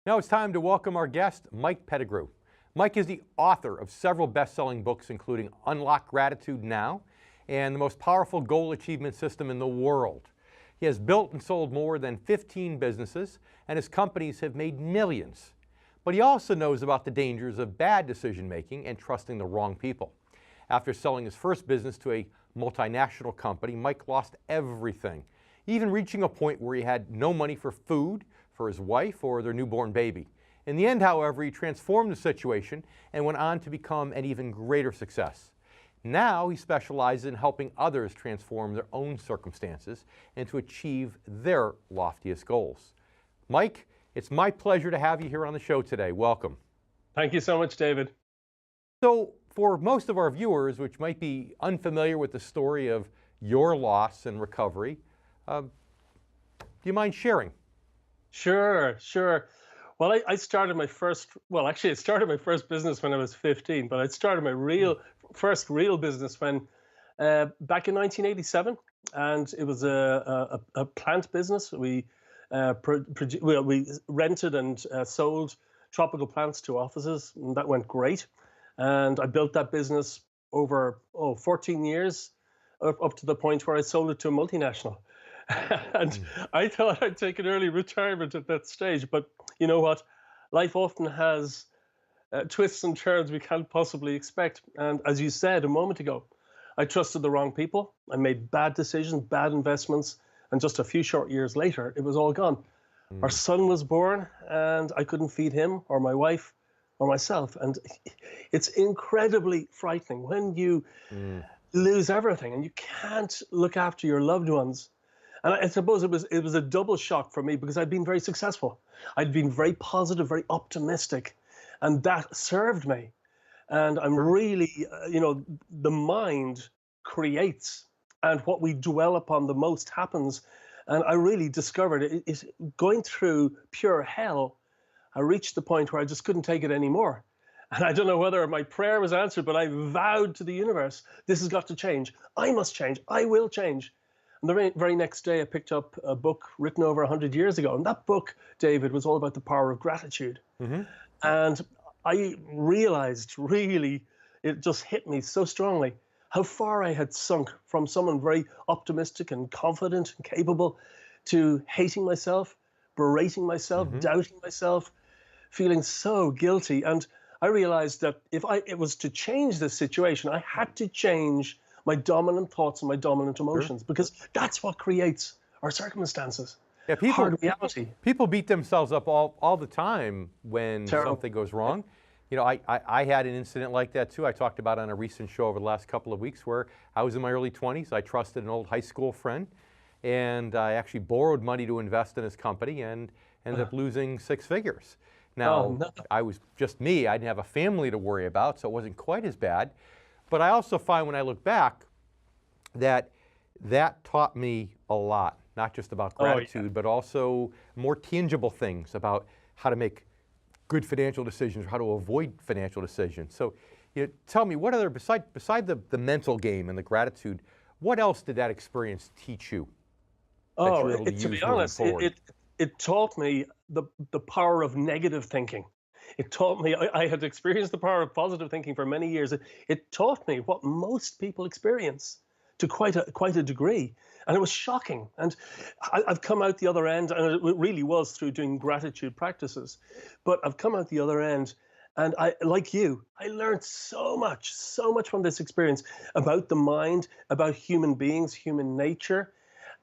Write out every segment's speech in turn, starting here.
Now it's time to welcome our guest, Mike Pettigrew. Mike is the author of several best-selling books, including Unlock Gratitude Now and The Most Powerful Goal Achievement System in the World. He has built and sold more than 15 businesses, and his companies have made millions. But he also knows about the dangers of bad decision-making and trusting the wrong people. After selling his first business to a multinational company, Mike lost everything, even reaching a point where he had no money for food, for his wife, or their newborn baby. In the end, however, he transformed the situation and went on to become an even greater success. Now he specializes in helping others transform their own circumstances and to achieve their loftiest goals. Mike, it's my pleasure to have you here on the show today. Welcome. Thank you so much, David. So, for most of our viewers, which might be unfamiliar with the story of your loss and recovery, do you mind sharing? Sure. Well, I started my first, I started my first business when I was 15, but I started my first real business when, back in 1987, and it was a plant business. We rented and sold tropical plants to offices, and that went great. And I built that business over 14 years, up to the point where I sold it to a multinational. And I thought I'd take an early retirement at that stage, but you know what? Life often has twists and turns we can't possibly expect. And as you said a moment ago, I trusted the wrong people. I made bad decisions, bad investments, and just a few short years later, it was all gone. Our son was born, and I couldn't feed him or my wife or myself. And it's incredibly frightening when you lose everything and you can't look after your loved ones. And I suppose it was a double shock for me because I'd been very successful. I'd been very positive, very optimistic, and that served me. And I'm really, the mind creates, and what we dwell upon the most happens. And I really discovered it going through pure hell. I reached the point where I just couldn't take it anymore. And I don't know whether my prayer was answered, but I vowed to the universe, this has got to change. I must change. I will change. And the very next day, I picked up a book written over 100 years ago. And that book, David, was all about the power of gratitude. And I realized, really, it just hit me so strongly, how far I had sunk from someone very optimistic and confident and capable to hating myself, berating myself, doubting myself, feeling so guilty. And I realized that if it was to change this situation, I had to change my dominant thoughts and my dominant emotions, because that's what creates our circumstances. Yeah, hard reality. People beat themselves up all the time when something goes wrong. You know, I had an incident like that too. I talked about on a recent show over the last couple of weeks where I was in my early 20s. I trusted an old high school friend, and I actually borrowed money to invest in his company and ended up losing 6 figures. Now, I was just me. I didn't have a family to worry about, so it wasn't quite as bad. But I also find when I look back that taught me a lot, not just about gratitude, but also more tangible things about how to make good financial decisions, or how to avoid financial decisions. So tell me, what other, beside the mental game and the gratitude, what else did that experience teach you? To be honest, it taught me the power of negative thinking. It taught me, I had experienced the power of positive thinking for many years. It taught me what most people experience to quite a degree. And it was shocking. And I've come out the other end, and it really was through doing gratitude practices. But I've come out the other end, and like you, I learned so much from this experience about the mind, about human beings, human nature.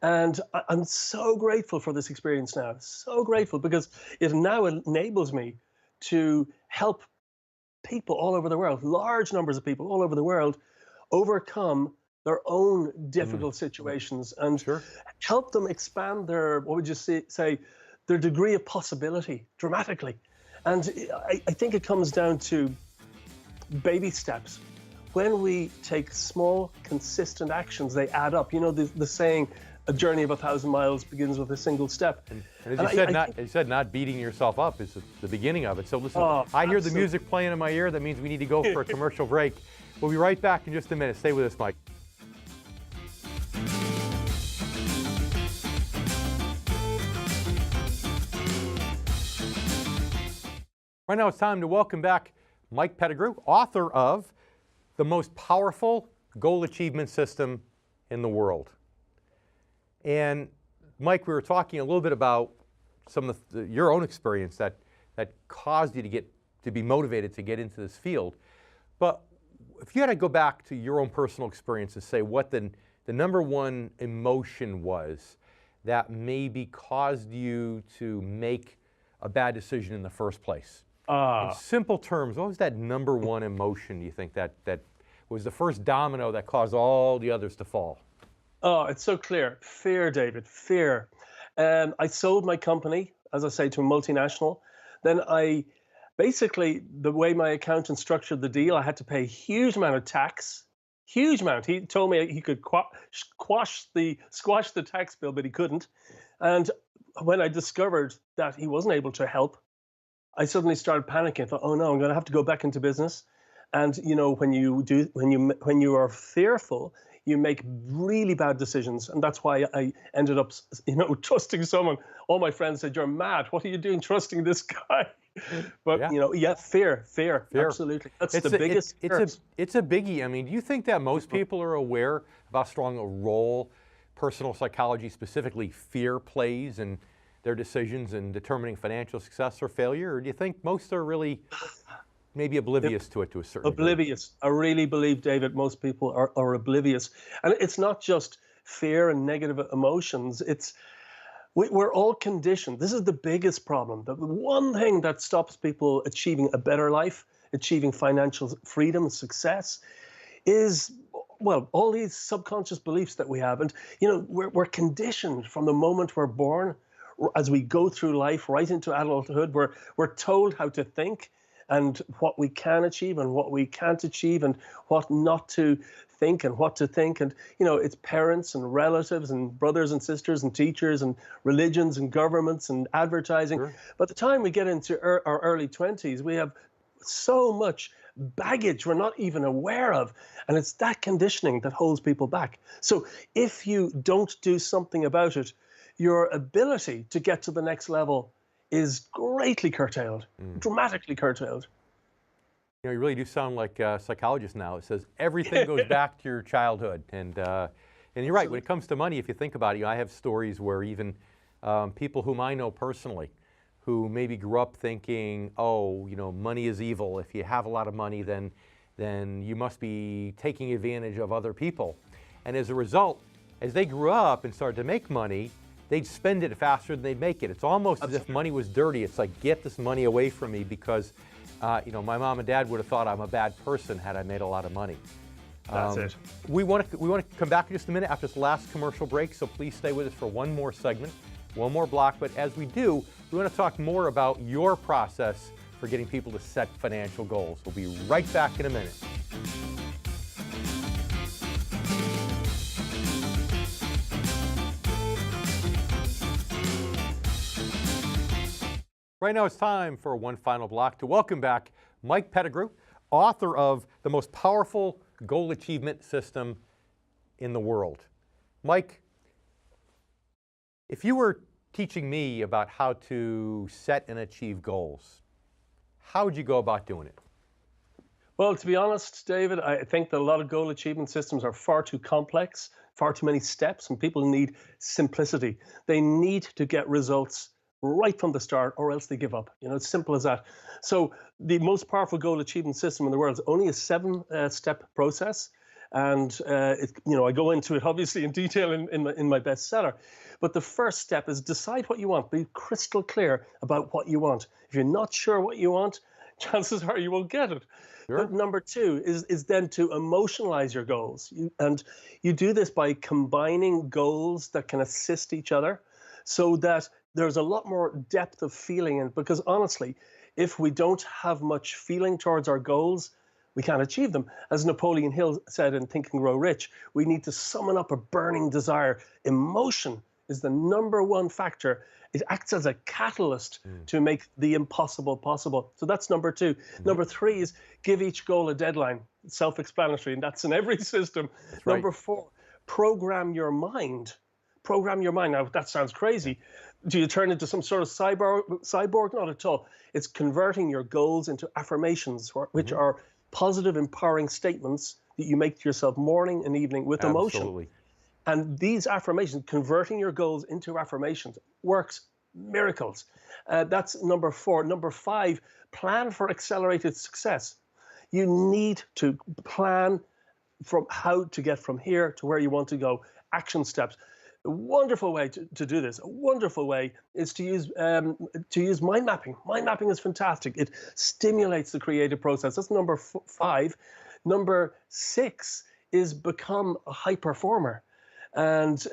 And I'm so grateful for this experience now, so grateful, because it now enables me to help people all over the world, large numbers of people all over the world, overcome their own difficult situations and help them expand their, what would you say, their degree of possibility dramatically. And I think it comes down to baby steps. When we take small, consistent actions, they add up. You know, the saying, a journey of 1,000 miles begins with a single step. And as you said, not beating yourself up is the beginning of it. So listen, I hear the music playing in my ear. That means we need to go for a commercial break. We'll be right back in just a minute. Stay with us, Mike. Right now it's time to welcome back Mike Pettigrew, author of The Most Powerful Goal Achievement System in the World. And Mike, we were talking a little bit about some of your own experience that caused you to be motivated to get into this field. But if you had to go back to your own personal experience and say what the number one emotion was that maybe caused you to make a bad decision in the first place. In simple terms, what was that number one emotion you think that was the first domino that caused all the others to fall? Oh, it's so clear. Fear, David, fear. I sold my company, as I say, to a multinational. Then basically, the way my accountant structured the deal, I had to pay a huge amount of tax. Huge amount. He told me he could squash the tax bill, but he couldn't. And when I discovered that he wasn't able to help, I suddenly started panicking. I thought, oh no, I'm going to have to go back into business. And you know, when you are fearful, you make really bad decisions, and that's why I ended up, trusting someone. All my friends said, "You're mad. What are you doing trusting this guy?" But fear, absolutely. That's the biggest. It's a biggie. I mean, do you think that most people are aware of how strong a role personal psychology, specifically fear, plays in their decisions in determining financial success or failure? Or do you think most are really maybe oblivious to it to a certain degree? I really believe, David, most people are oblivious. And it's not just fear and negative emotions. We're all conditioned. This is the biggest problem. The one thing that stops people achieving a better life, achieving financial freedom and success is, well, all these subconscious beliefs that we have. And, we're conditioned from the moment we're born. As we go through life right into adulthood, we're told how to think and what we can achieve and what we can't achieve and what not to think and what to think. And, it's parents and relatives and brothers and sisters and teachers and religions and governments and advertising. Sure. By the time we get into our early 20s, we have so much baggage we're not even aware of. And it's that conditioning that holds people back. So if you don't do something about it, your ability to get to the next level is greatly curtailed, dramatically curtailed. You really do sound like a psychologist now. It says everything goes back to your childhood. And you're right, when it comes to money, if you think about it, I have stories where even people whom I know personally, who maybe grew up thinking, oh, money is evil. If you have a lot of money, then you must be taking advantage of other people. And as a result, as they grew up and started to make money, they'd spend it faster than they'd make it. It's almost as if money was dirty. It's like, get this money away from me because, my mom and dad would have thought I'm a bad person had I made a lot of money. That's it. We want to come back in just a minute after this last commercial break, so please stay with us for one more segment, one more block. But as we do, we want to talk more about your process for getting people to set financial goals. We'll be right back in a minute. Right now it's time for one final block to welcome back Mike Pettigrew, author of The Most Powerful Goal Achievement System in the World. Mike, if you were teaching me about how to set and achieve goals, how would you go about doing it? Well, to be honest, David, I think that a lot of goal achievement systems are far too complex, far too many steps, and people need simplicity. They need to get results right from the start, or else they give up. It's simple as that. So the most powerful goal achievement system in the world is only a 7-step process. And I go into it obviously in detail in my bestseller. But the first step is decide what you want. Be crystal clear about what you want. If you're not sure what you want, chances are you won't get it. Sure. But number 2 is then to emotionalize your goals. You do this by combining goals that can assist each other so that there's a lot more depth of feeling. And because honestly, if we don't have much feeling towards our goals, we can't achieve them. As Napoleon Hill said in Think and Grow Rich, we need to summon up a burning desire. Emotion is the number one factor. It acts as a catalyst to make the impossible possible. So that's number 2. Number 3 is give each goal a deadline. It's self-explanatory, and that's in every system. That's right. Number 4, program your mind. program your mind. Now, that sounds crazy. Do you turn into some sort of cyborg? Not at all. It's converting your goals into affirmations, which are positive, empowering statements that you make to yourself morning and evening with emotion. Absolutely. And these affirmations, converting your goals into affirmations, works miracles. That's number 4. Number 5, plan for accelerated success. You need to plan from how to get from here to where you want to go. Action steps. A wonderful way to do this, a wonderful way, is to use mind mapping. Mind mapping is fantastic. It stimulates the creative process. That's number 5. Number 6 is become a high performer. And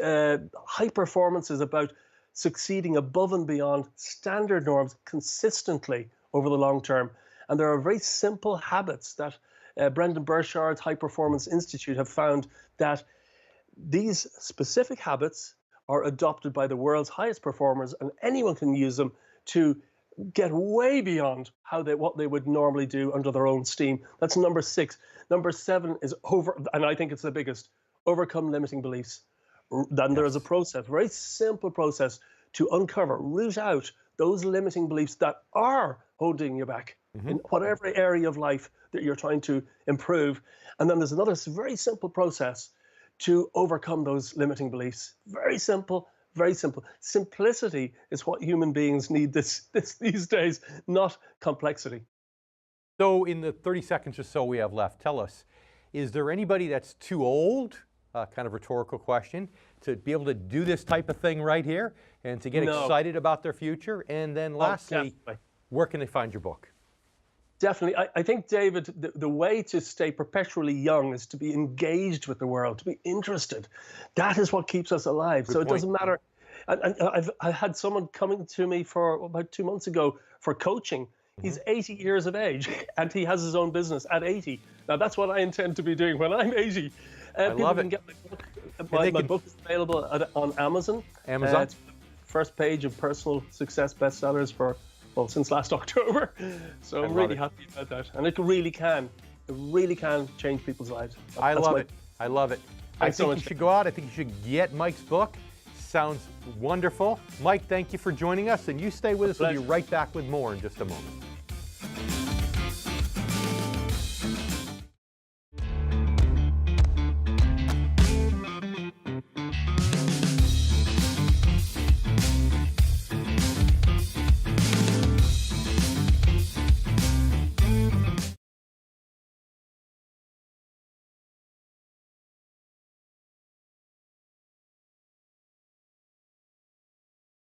high performance is about succeeding above and beyond standard norms consistently over the long term. And there are very simple habits that Brendan Burchard's High Performance Institute have found that these specific habits are adopted by the world's highest performers, and anyone can use them to get way beyond what they would normally do under their own steam. That's number 6. Number 7 is and I think it's the biggest, overcome limiting beliefs. Then there is a process, very simple process, to uncover, root out those limiting beliefs that are holding you back in whatever area of life that you're trying to improve. And then there's another very simple process to overcome those limiting beliefs. Very simple, very simple. Simplicity is what human beings need these days, not complexity. So in the 30 seconds or so we have left, tell us, is there anybody that's too old, kind of rhetorical question, to be able to do this type of thing right here and to get excited about their future? And then lastly, where can they find your book? Definitely. I think, David, the way to stay perpetually young is to be engaged with the world, to be interested. That is what keeps us alive. Good point. It doesn't matter. And I had someone coming to me for about 2 months ago for coaching. He's 80 years of age and he has his own business at 80. Now, that's what I intend to be doing when I'm 80. I love it. Get my book. My book is available on Amazon. Amazon? It's first page of personal success bestsellers since last October. So I'm really happy about that. And it really can change people's lives. I love it. I love it. I think you should go out. I think you should get Mike's book. Sounds wonderful. Mike, thank you for joining us. And you stay with us. We'll be right back with more in just a moment.